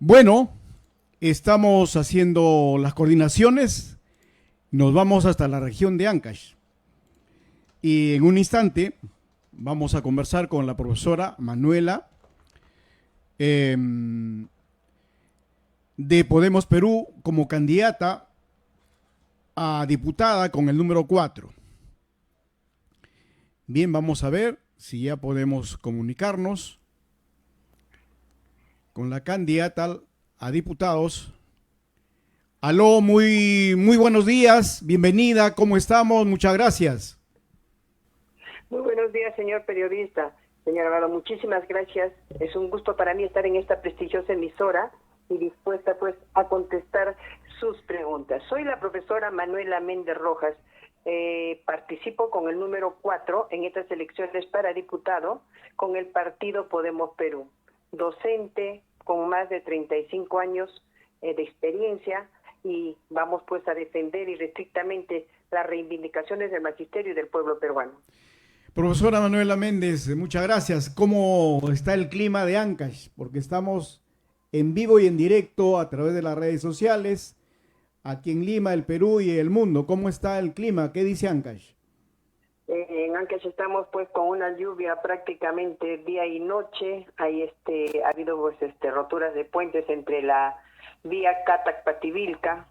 Bueno, estamos haciendo las coordinaciones, nos vamos hasta la región de Ancash y en un instante vamos a conversar con la profesora Manuela eh, de Podemos Perú como candidata a diputada con el número 4. Bien, vamos a ver si ya podemos comunicarnos con la candidata a diputados. Aló, muy buenos días, bienvenida, ¿cómo estamos? Muchas gracias. Muy buenos días, señor periodista. Señor Amado, muchísimas gracias. Es un gusto para mí estar en esta prestigiosa emisora y dispuesta pues a contestar sus preguntas. Soy la profesora Manuela Méndez Rojas. Participo con el número 4 en estas elecciones para diputado con el partido Podemos Perú. Docente con más de 35 años de experiencia y vamos pues a defender irrestrictamente las reivindicaciones del magisterio y del pueblo peruano. Profesora Manuela Méndez, muchas gracias. ¿Cómo está el clima de Ancash? Porque estamos en vivo y en directo a través de las redes sociales, aquí en Lima, el Perú y el mundo. ¿Cómo está el clima? ¿Qué dice Ancash? En Ancash estamos pues con una lluvia prácticamente día y noche. Ha habido pues roturas de puentes entre la vía Catac-Pativilca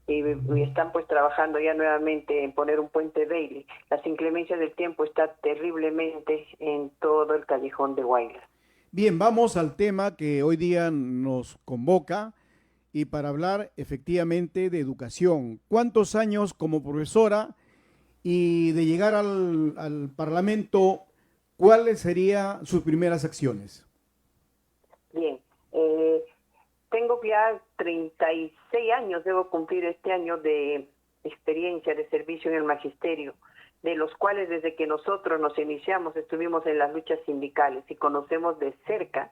y están pues trabajando ya nuevamente en poner un puente Bailey. Las inclemencias del tiempo están terriblemente en todo el callejón de Huaylas. Bien, vamos al tema que hoy día nos convoca y para hablar efectivamente de educación. ¿Cuántos años como profesora y de llegar al Parlamento, cuáles serían sus primeras acciones? Bien, tengo ya 36 años, debo cumplir este año de experiencia de servicio en el magisterio, de los cuales desde que nosotros nos iniciamos estuvimos en las luchas sindicales y conocemos de cerca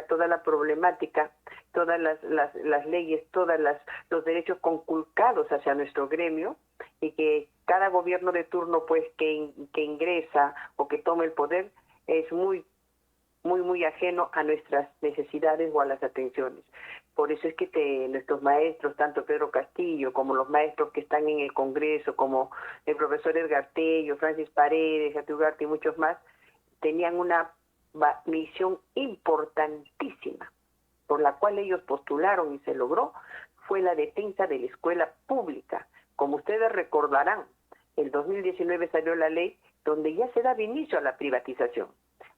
toda la problemática, todas las leyes, los derechos conculcados hacia nuestro gremio y que cada gobierno de turno pues que ingresa o que tome el poder es muy ajeno a nuestras necesidades o a las atenciones. Por eso es que nuestros maestros, tanto Pedro Castillo como los maestros que están en el Congreso, como el profesor Edgar Tello, Francis Paredes, Ugarte y muchos más, tenían una misión importantísima por la cual ellos postularon y se logró, fue la defensa de la escuela pública. Como ustedes recordarán, el 2019 salió la ley donde ya se daba inicio a la privatización,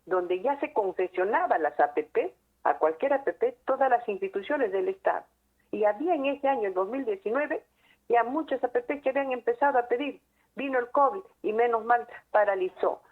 donde ya se concesionaba las APP, a cualquier APP, todas las instituciones del Estado. Y había en ese año, el 2019, ya muchas APP que habían empezado a pedir. Vino el COVID y menos mal paralizó.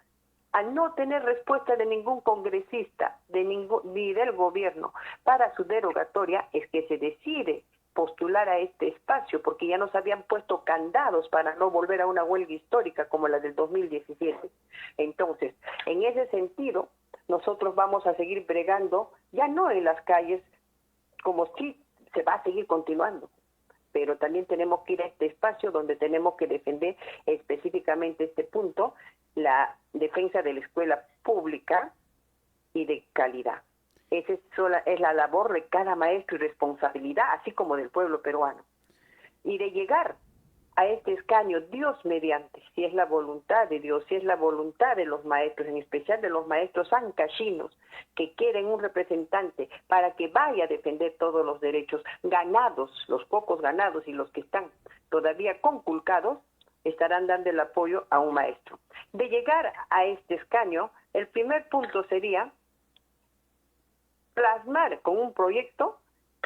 Al no tener respuesta de ningún congresista, ni del gobierno, para su derogatoria, es que se decide postular a este espacio, porque ya nos habían puesto candados para no volver a una huelga histórica como la del 2017. Entonces, en ese sentido, nosotros vamos a seguir bregando, ya no en las calles, como sí se va a seguir continuando, pero también tenemos que ir a este espacio donde tenemos que defender específicamente este punto, la defensa de la escuela pública y de calidad. Esa es la labor de cada maestro y responsabilidad, así como del pueblo peruano. Y de llegar a este escaño, Dios mediante, si es la voluntad de Dios, si es la voluntad de los maestros, en especial de los maestros ancashinos, que quieren un representante para que vaya a defender todos los derechos ganados, los pocos ganados y los que están todavía conculcados, estarán dando el apoyo a un maestro. De llegar a este escaño, el primer punto sería plasmar con un proyecto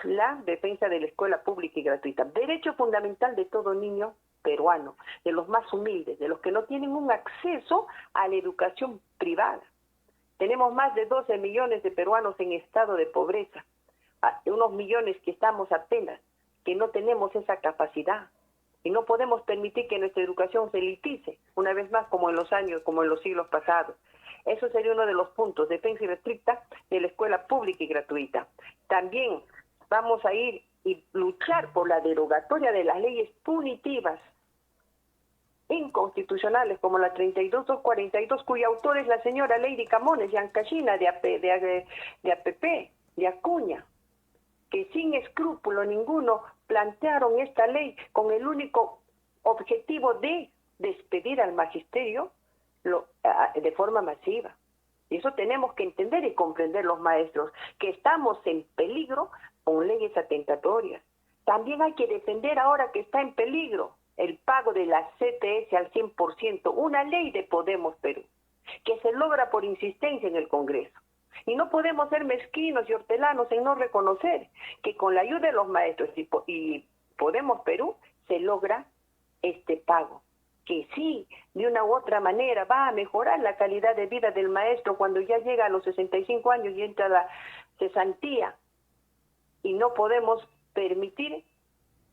la defensa de la escuela pública y gratuita, derecho fundamental de todo niño peruano, de los más humildes, de los que no tienen un acceso a la educación privada. Tenemos más de 12 millones de peruanos en estado de pobreza, unos millones que estamos apenas, que no tenemos esa capacidad. Y no podemos permitir que nuestra educación se elitice, una vez más como en los siglos pasados. Eso sería uno de los puntos, defensa irrestricta de la escuela pública y gratuita. También vamos a ir y luchar por la derogatoria de las leyes punitivas inconstitucionales como la 32242, cuya autor es la señora Lady Camones, Yancachina de APP, de Acuña. que sin escrúpulo ninguno plantearon esta ley con el único objetivo de despedir al magisterio de forma masiva. Y eso tenemos que entender y comprender los maestros, que estamos en peligro con leyes atentatorias. También hay que defender ahora que está en peligro el pago de la CTS al 100%, una ley de Podemos Perú, que se logra por insistencia en el Congreso. Y no podemos ser mezquinos y hortelanos en no reconocer que con la ayuda de los maestros y Podemos Perú se logra este pago, que sí, de una u otra manera va a mejorar la calidad de vida del maestro cuando ya llega a los 65 años y entra a la cesantía. Y no podemos permitir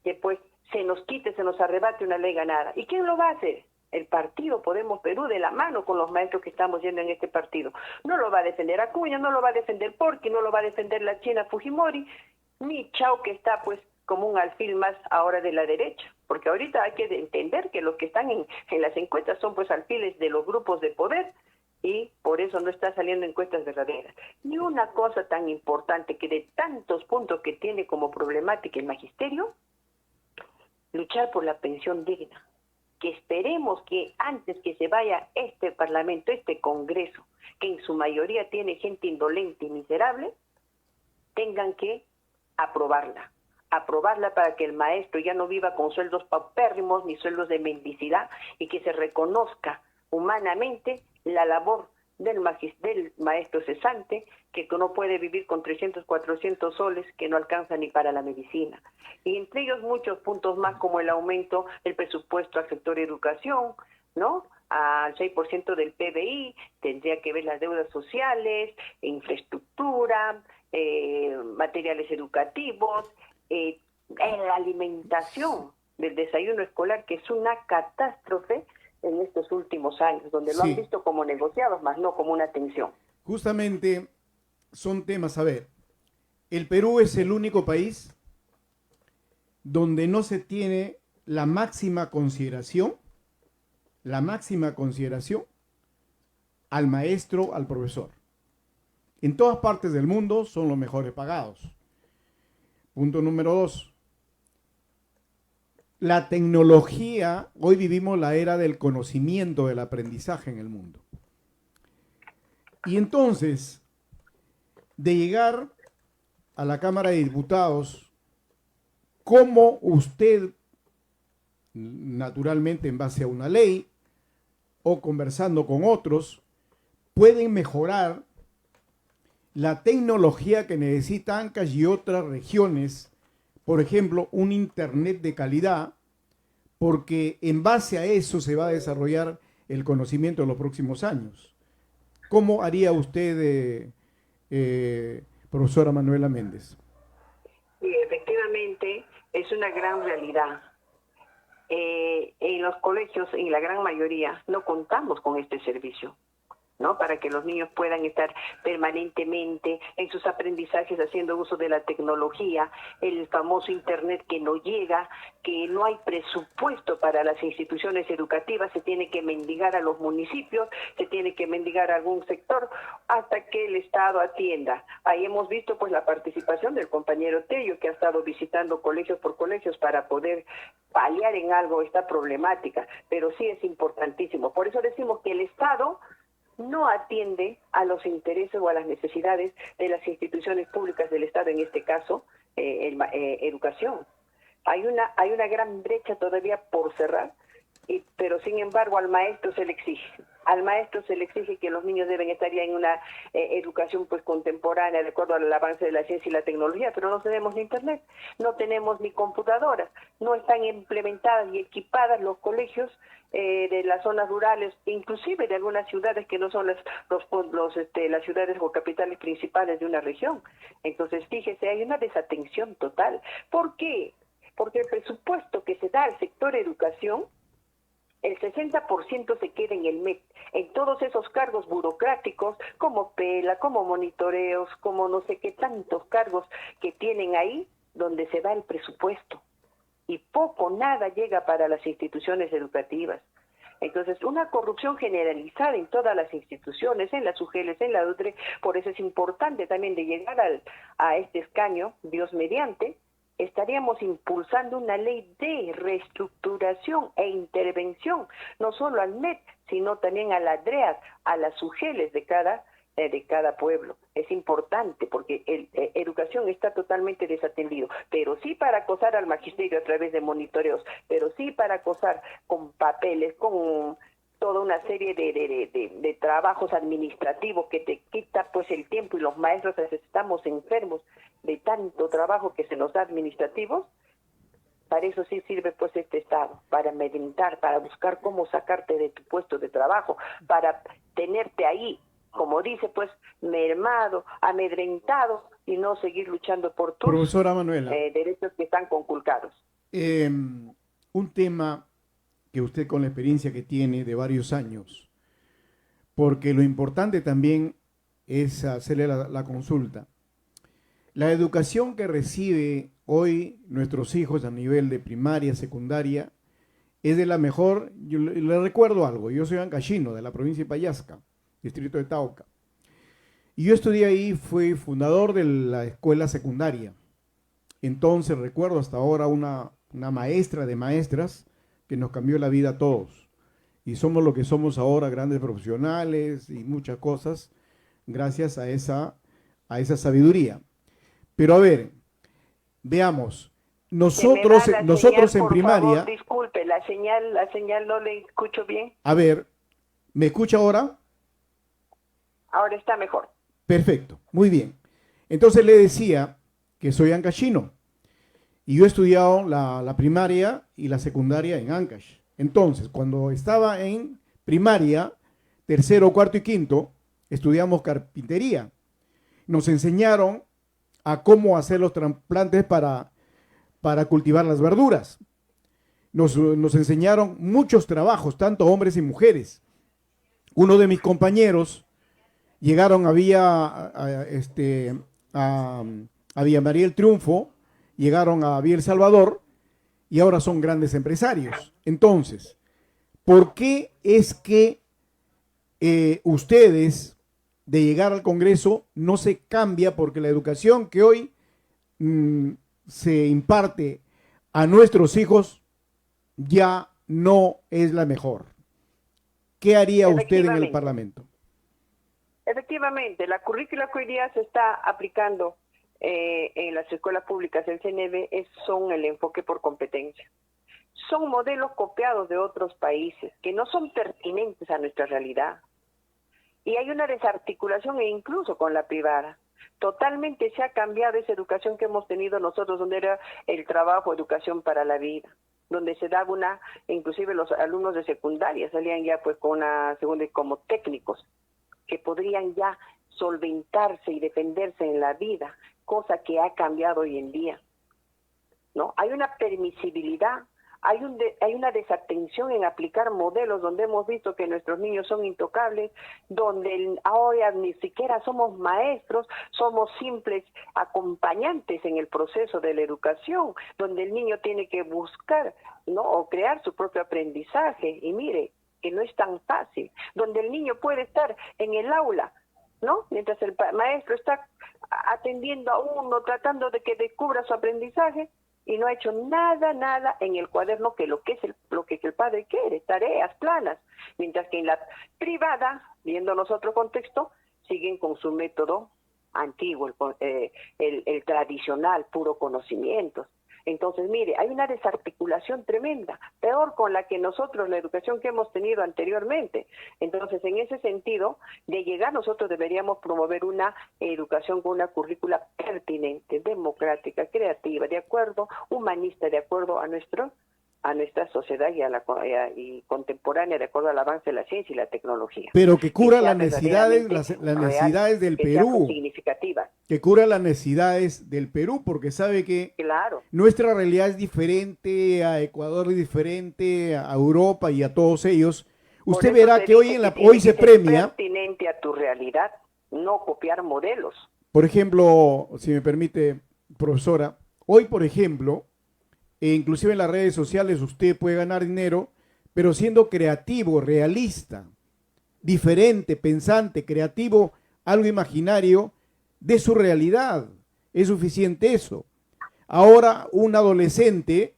que pues se nos quite, se nos arrebate una ley ganada. ¿Y quién lo va a hacer? El partido Podemos Perú, de la mano con los maestros que estamos yendo en este partido. No lo va a defender Acuña, no lo va a defender Porqui, no lo va a defender la China Fujimori, ni Chao, que está pues como un alfil más ahora de la derecha. Porque ahorita hay que entender que los que están en las encuestas son pues alfiles de los grupos de poder, y por eso no está saliendo encuestas verdaderas. Y una cosa tan importante, que de tantos puntos que tiene como problemática el magisterio, luchar por la pensión digna. Que esperemos que antes que se vaya este Parlamento, este Congreso, que en su mayoría tiene gente indolente y miserable, tengan que aprobarla para que el maestro ya no viva con sueldos paupérrimos ni sueldos de mendicidad, y que se reconozca humanamente la labor del maestro cesante, que no puede vivir con 300, 400 soles que no alcanza ni para la medicina. Y entre ellos muchos puntos más, como el aumento del presupuesto al sector educación, ¿no? Al 6% del PBI, tendría que ver las deudas sociales, infraestructura, materiales educativos, en la alimentación del desayuno escolar, que es una catástrofe en estos últimos años, donde lo han visto como negociados, más no como una tensión. Justamente son temas, a ver, el Perú es el único país donde no se tiene la máxima consideración al maestro, al profesor. En todas partes del mundo son los mejores pagados. Punto número 2. La tecnología, hoy vivimos la era del conocimiento, del aprendizaje en el mundo. Y entonces, de llegar a la Cámara de Diputados, ¿cómo usted, naturalmente en base a una ley o conversando con otros, pueden mejorar la tecnología que necesita Ancash y otras regiones? Por ejemplo, un internet de calidad, porque en base a eso se va a desarrollar el conocimiento en los próximos años. ¿Cómo haría usted, profesora Manuela Méndez? Sí, efectivamente, es una gran realidad. En los colegios, en la gran mayoría, no contamos con este servicio, ¿no? Para que los niños puedan estar permanentemente en sus aprendizajes haciendo uso de la tecnología, el famoso internet que no llega, que no hay presupuesto para las instituciones educativas, se tiene que mendigar a los municipios, se tiene que mendigar a algún sector hasta que el Estado atienda. Ahí hemos visto pues la participación del compañero Tello, que ha estado visitando colegios por colegios para poder paliar en algo esta problemática, pero sí es importantísimo. Por eso decimos que el Estado no atiende a los intereses o a las necesidades de las instituciones públicas del Estado, en este caso, educación. Hay una gran brecha todavía por cerrar, pero sin embargo al maestro se le exige. Al maestro se le exige que los niños deben estar ya en una educación pues contemporánea, de acuerdo al avance de la ciencia y la tecnología, pero no tenemos ni internet, no tenemos ni computadoras, no están implementadas y equipadas los colegios de las zonas rurales, inclusive de algunas ciudades que no son las ciudades o capitales principales de una región. Entonces, fíjese, hay una desatención total. ¿Por qué? Porque el presupuesto que se da al sector educación, el 60% se queda en el MEC, en todos esos cargos burocráticos, como pela, como monitoreos, como no sé qué tantos cargos que tienen ahí, donde se da el presupuesto. Y poco, nada llega para las instituciones educativas. Entonces, una corrupción generalizada en todas las instituciones, en las UGELes, en la UTRE, por eso es importante también de llegar a este escaño, Dios mediante, estaríamos impulsando una ley de reestructuración e intervención, no solo al MET, sino también a la DREAS, a las UGELes de cada pueblo. Es importante porque educación está totalmente desatendido, pero sí para acosar al magisterio a través de monitoreos, pero sí para acosar con papeles, con toda una serie de trabajos administrativos que te quita pues el tiempo, y los maestros estamos enfermos de tanto trabajo que se nos da administrativos. Para eso sí sirve pues este Estado, para amedrentar, para buscar cómo sacarte de tu puesto de trabajo, para tenerte ahí, como dice, pues, mermado, amedrentado, y no seguir luchando por tus Profesora Manuela, derechos que están conculcados. un tema que usted, con la experiencia que tiene de varios años, porque lo importante también es hacerle la consulta. La educación que recibe hoy nuestros hijos a nivel de primaria, secundaria, es de la mejor. Yo le recuerdo algo: yo soy ancashino, de la provincia de Pallasca, distrito de Tauca. Y yo estudié ahí, fui fundador de la escuela secundaria. Entonces recuerdo hasta ahora una maestra de maestras que nos cambió la vida a todos. Y somos lo que somos ahora, grandes profesionales y muchas cosas, gracias a esa sabiduría. Pero a ver, veamos, nosotros en primaria... Favor, disculpe, la señal no le escucho bien. A ver, ¿me escucha ahora? Ahora está mejor. Perfecto, muy bien. Entonces le decía que soy ancashino y yo he estudiado la primaria y la secundaria en Ancash. Entonces, cuando estaba en primaria, tercero, cuarto y quinto, estudiamos carpintería. Nos enseñaron a cómo hacer los trasplantes para cultivar las verduras. Nos enseñaron muchos trabajos, tanto hombres y mujeres. Uno de mis compañeros llegaron a Villa María el Triunfo, llegaron a Villa El Salvador y ahora son grandes empresarios. Entonces, ¿por qué es que ustedes, de llegar al Congreso, no se cambia? Porque la educación que hoy se imparte a nuestros hijos ya no es la mejor. ¿Qué haría usted en el Parlamento? Efectivamente, la currícula que hoy día se está aplicando en las escuelas públicas del CNB son el enfoque por competencia. Son modelos copiados de otros países que no son pertinentes a nuestra realidad. Y hay una desarticulación incluso con la privada. Totalmente se ha cambiado esa educación que hemos tenido nosotros, donde era el trabajo, educación para la vida, donde se daba inclusive los alumnos de secundaria salían ya pues con una segunda como técnicos, que podrían ya solventarse y defenderse en la vida, cosa que ha cambiado hoy en día, ¿no? Hay una permisibilidad, hay una desatención en aplicar modelos donde hemos visto que nuestros niños son intocables, donde ahora ni siquiera somos maestros, somos simples acompañantes en el proceso de la educación, donde el niño tiene que buscar, ¿no?, o crear su propio aprendizaje. Y mire, que no es tan fácil, donde el niño puede estar en el aula, ¿no?, mientras el maestro está atendiendo a uno, tratando de que descubra su aprendizaje, y no ha hecho nada en el cuaderno lo que el padre quiere, tareas planas, mientras que en la privada, viéndonos otro contexto, siguen con su método antiguo, el tradicional, puro conocimientos. Entonces, mire, hay una desarticulación tremenda, peor con la que nosotros, la educación que hemos tenido anteriormente. Entonces, en ese sentido, de llegar, nosotros deberíamos promover una educación con una currícula pertinente, democrática, creativa, de acuerdo, humanista, de acuerdo a nuestra sociedad y contemporánea, de acuerdo al avance de la ciencia y la tecnología. Pero que cura las necesidades del Perú. Significativas. Que cura las necesidades del Perú, porque sabe que nuestra realidad es diferente, a Ecuador es diferente, a Europa y a todos ellos. Usted verá que hoy se premia... pertinente a tu realidad, no copiar modelos. Por ejemplo, si me permite, profesora, hoy, por ejemplo, inclusive en las redes sociales usted puede ganar dinero pero siendo creativo, realista, diferente, pensante, creativo, algo imaginario de su realidad. Es suficiente eso. Ahora un adolescente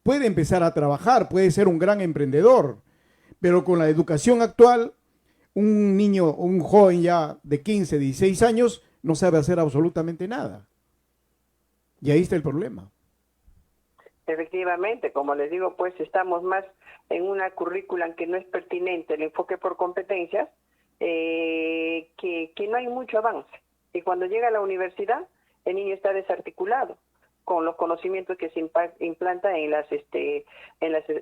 puede empezar a trabajar, puede ser un gran emprendedor, pero con la educación actual, un niño, un joven ya de 15, 16 años, no sabe hacer absolutamente nada. Y ahí está el problema. Efectivamente, como les digo, pues estamos más en una currícula que no es pertinente, el enfoque por competencias, que no hay mucho avance. Y cuando llega a la universidad, el niño está desarticulado con los conocimientos que se implanta en las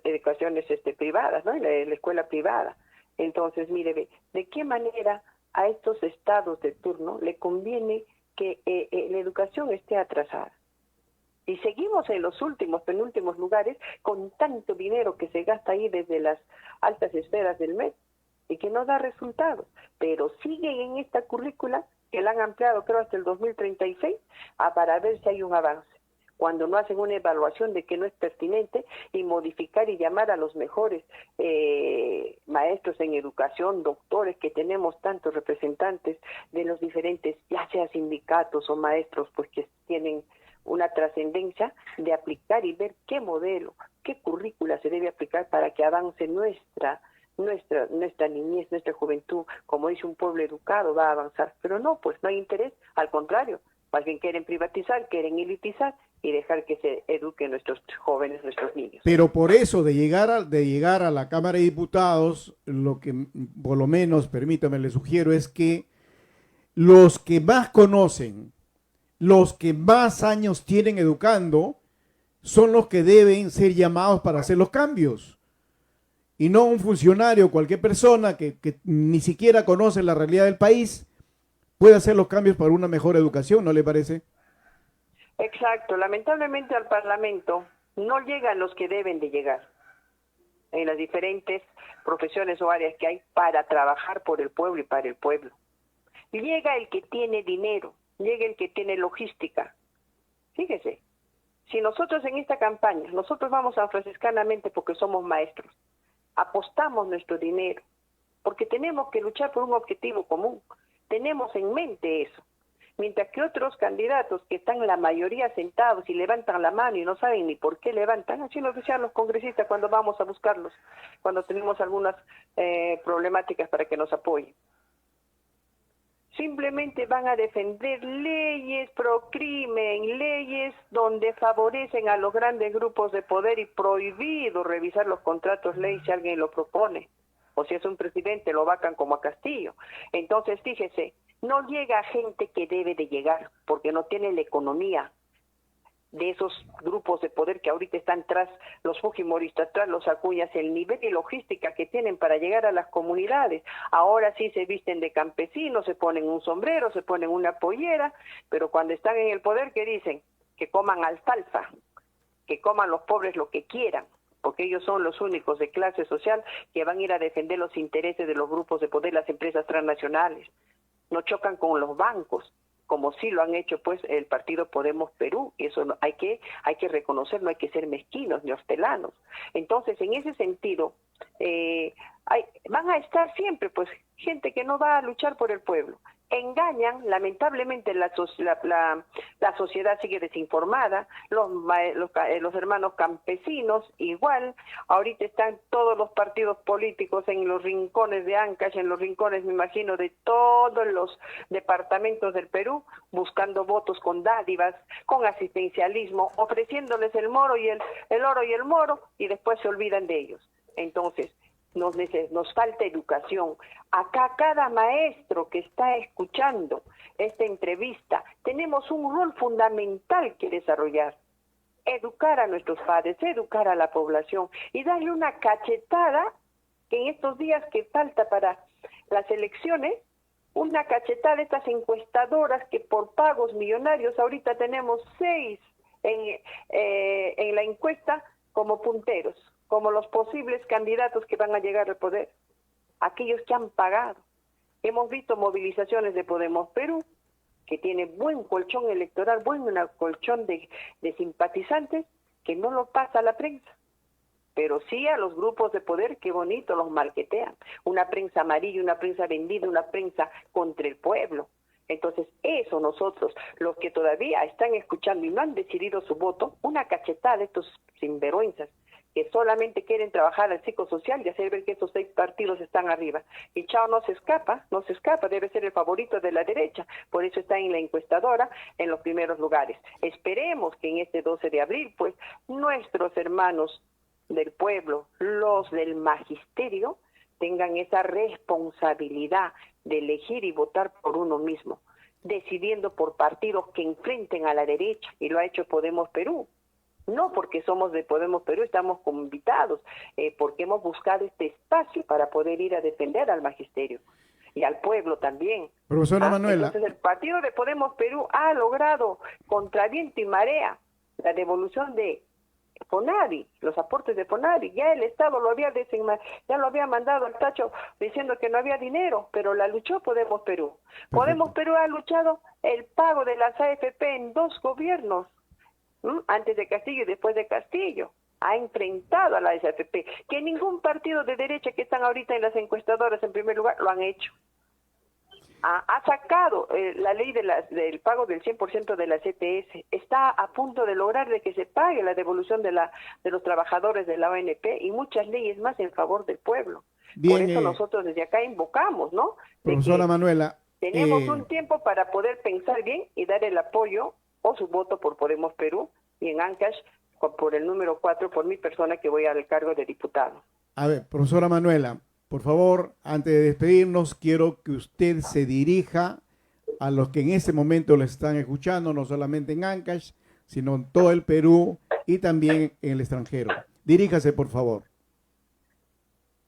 educaciones privadas, ¿no? En la escuela privada. Entonces, mire, ¿de qué manera a estos estados de turno le conviene que la educación esté atrasada? Y seguimos en los penúltimos lugares con tanto dinero que se gasta ahí desde las altas esferas del MED y que no da resultados. Pero siguen en esta currícula que la han ampliado creo hasta el 2036 para ver si hay un avance. Cuando no hacen una evaluación de que no es pertinente y modificar y llamar a los mejores maestros en educación, doctores, que tenemos tantos representantes de los diferentes, ya sea sindicatos o maestros, pues que tienen una trascendencia de aplicar y ver qué modelo, qué currícula se debe aplicar para que avance nuestra niñez, nuestra juventud. Como dice un pueblo educado, va a avanzar. Pero no, pues no hay interés, al contrario, más bien quieren privatizar, quieren elitizar y dejar que se eduquen nuestros jóvenes, nuestros niños. Pero por eso, de llegar a la Cámara de Diputados, lo que por lo menos, permítame, le sugiero es que los que más conocen, los que más años tienen educando, son los que deben ser llamados para hacer los cambios. Y no un funcionario, cualquier persona que ni siquiera conoce la realidad del país, puede hacer los cambios para una mejor educación, ¿no le parece? Exacto. Lamentablemente al Parlamento no llegan los que deben de llegar en las diferentes profesiones o áreas que hay para trabajar por el pueblo y para el pueblo. Llega el que tiene dinero, llega el que tiene logística. Fíjese, si nosotros en esta campaña, nosotros vamos franciscanamente porque somos maestros, apostamos nuestro dinero, porque tenemos que luchar por un objetivo común, tenemos en mente eso. Mientras que otros candidatos que están la mayoría sentados y levantan la mano y no saben ni por qué levantan, así nos decían los congresistas cuando vamos a buscarlos, cuando tenemos algunas problemáticas para que nos apoyen. Simplemente van a defender leyes pro crimen, leyes donde favorecen a los grandes grupos de poder y prohibido revisar los contratos ley si alguien lo propone. O si es un presidente, lo vacan como a Castillo. Entonces, fíjese, no llega gente que debe de llegar porque no tiene la economía de esos grupos de poder que ahorita están tras los fujimoristas, tras los Acuñas, el nivel y logística que tienen para llegar a las comunidades. Ahora sí se visten de campesinos, se ponen un sombrero, se ponen una pollera, pero cuando están en el poder, ¿qué dicen? Que coman alfalfa, que coman los pobres lo que quieran, porque ellos son los únicos de clase social que van a ir a defender los intereses de los grupos de poder, las empresas transnacionales. No chocan con los bancos, como sí lo han hecho pues el partido Podemos Perú, y eso hay que reconocer, no hay que ser mezquinos ni hortelanos. Entonces, en ese sentido, van a estar siempre pues gente que no va a luchar por el pueblo. Engañan, lamentablemente la sociedad sigue desinformada, los hermanos campesinos igual, ahorita están todos los partidos políticos en los rincones de Ancash, en los rincones, me imagino, de todos los departamentos del Perú, buscando votos con dádivas, con asistencialismo, ofreciéndoles el oro y el moro, y después se olvidan de ellos. Entonces, nos falta educación. Acá cada maestro que está escuchando esta entrevista, tenemos un rol fundamental que desarrollar. Educar a nuestros padres, educar a la población y darle una cachetada que en estos días que falta para las elecciones, una cachetada de estas encuestadoras que por pagos millonarios, ahorita tenemos 6 en la encuesta como punteros, como los posibles candidatos que van a llegar al poder, aquellos que han pagado. Hemos visto movilizaciones de Podemos Perú, que tiene buen colchón electoral, buen colchón de simpatizantes, que no lo pasa a la prensa. pero sí a los grupos de poder, qué bonito los marketean. Una prensa amarilla, una prensa vendida, una prensa contra el pueblo. Entonces, eso nosotros, los que todavía están escuchando y no han decidido su voto, una cachetada de estos sinvergüenzas que solamente quieren trabajar al psicosocial y hacer ver que estos 6 partidos están arriba. Y Chao no se escapa, debe ser el favorito de la derecha, por eso está en la encuestadora en los primeros lugares. Esperemos que en este 12 de abril, pues, nuestros hermanos del pueblo, los del magisterio, tengan esa responsabilidad de elegir y votar por uno mismo, decidiendo por partidos que enfrenten a la derecha, y lo ha hecho Podemos Perú. No porque somos de Podemos Perú, estamos como invitados, porque hemos buscado este espacio para poder ir a defender al magisterio y al pueblo también. Profesora Manuela. Entonces el partido de Podemos Perú ha logrado, contra viento y marea, la devolución de Fonavi, los aportes de Fonavi. Ya el Estado ya lo había mandado al tacho diciendo que no había dinero, pero la luchó Podemos Perú. Perfecto. Podemos Perú ha luchado el pago de las AFP en 2 gobiernos, antes de Castillo y después de Castillo. Ha enfrentado a la AFP, que ningún partido de derecha que están ahorita en las encuestadoras en primer lugar lo han hecho. Ha sacado la ley del pago del 100% de la CTS. Está a punto de lograr de que se pague la devolución de los trabajadores de la ONP y muchas leyes más en favor del pueblo. Bien, por eso nosotros desde acá invocamos, ¿no? Profesora Manuela. Tenemos un tiempo para poder pensar bien y dar el apoyo o su voto por Podemos Perú, y en Ancash por el número 4 por mi persona, que voy al cargo de diputado. A ver, profesora Manuela, por favor, antes de despedirnos, quiero que usted se dirija a los que en ese momento lo están escuchando, no solamente en Ancash, sino en todo el Perú y también en el extranjero. Diríjase, por favor.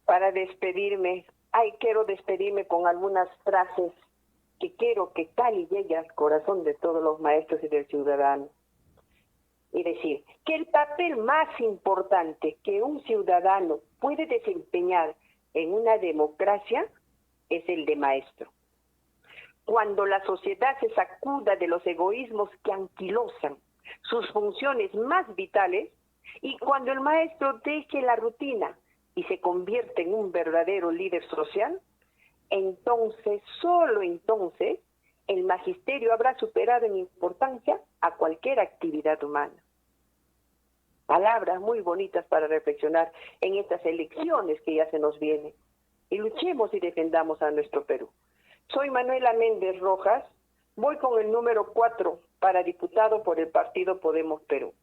Para despedirme, quiero despedirme con algunas frases que quiero que cali llegue al corazón de todos los maestros y del ciudadano. Y decir que el papel más importante que un ciudadano puede desempeñar en una democracia es el de maestro. Cuando la sociedad se sacuda de los egoísmos que anquilosan sus funciones más vitales, y cuando el maestro deje la rutina y se convierte en un verdadero líder social, entonces, solo entonces, el magisterio habrá superado en importancia a cualquier actividad humana. Palabras muy bonitas para reflexionar en estas elecciones que ya se nos vienen. Y luchemos y defendamos a nuestro Perú. Soy Manuela Méndez Rojas, voy con el número 4 para diputado por el partido Podemos Perú.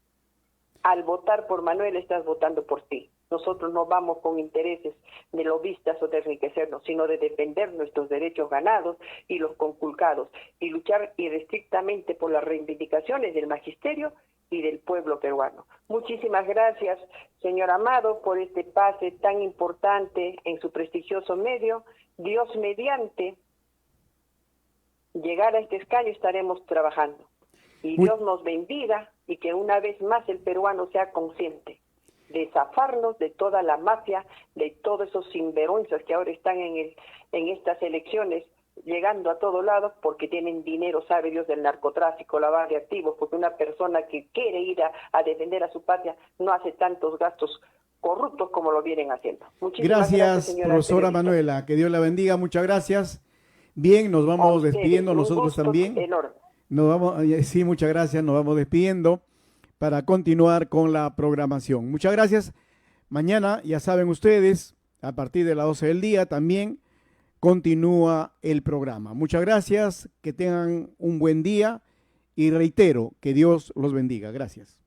Al votar por Manuel estás votando por ti. Nosotros no vamos con intereses de lobistas o de enriquecernos, sino de defender nuestros derechos ganados y los conculcados, y luchar irrestrictamente por las reivindicaciones del magisterio y del pueblo peruano. Muchísimas gracias, señor Amado, por este pase tan importante en su prestigioso medio. Dios mediante, llegar a este escaño estaremos trabajando. Y Dios nos bendiga, y que una vez más el peruano sea consciente de zafarnos de toda la mafia, de todos esos sinvergüenzas que ahora están en estas elecciones, llegando a todos lados porque tienen dinero, sabe Dios, del narcotráfico, lavado de activos, porque una persona que quiere ir a defender a su patria no hace tantos gastos corruptos como lo vienen haciendo. Muchísimas gracias, profesora Manuela, que Dios la bendiga, muchas gracias. Bien, nos vamos despidiendo nosotros también. Enorme. Nos vamos, sí, muchas gracias, nos vamos despidiendo para continuar con la programación. Muchas gracias. Mañana, ya saben ustedes, a partir de las 12 del día también continúa el programa. Muchas gracias, que tengan un buen día y reitero que Dios los bendiga. Gracias.